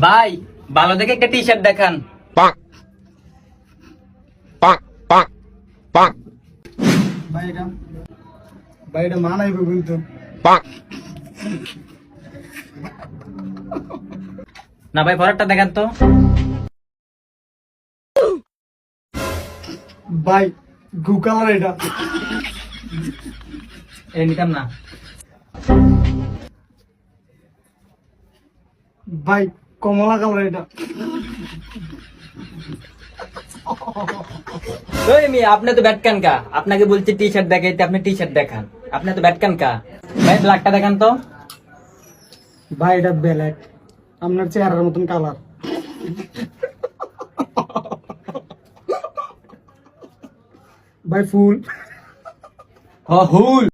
ভাই ভালো দেখে একটা টি শার্ট দেখান। ভাই এটা ভাই এটা মানাইব কিন্তু। না ভাই পরেরটা দেখান তো। ভাই গু কালার এটা। এটা নিতাম না। ভাই কমলা কালার এটা। ওই মেয়ে আপনি তো ব্যাটকান কা, আপনাকে বলছি টি শার্ট দেখাইতে, আপনি টি শার্ট দেখান। আপনি তো ব্যাটকান কা। ভাই ব্ল্যাকটা দেখান তো। ভাই এটা ব্ল্যাক, আপনার চেহারার মতন কালার। ভাই ফুল। হুল।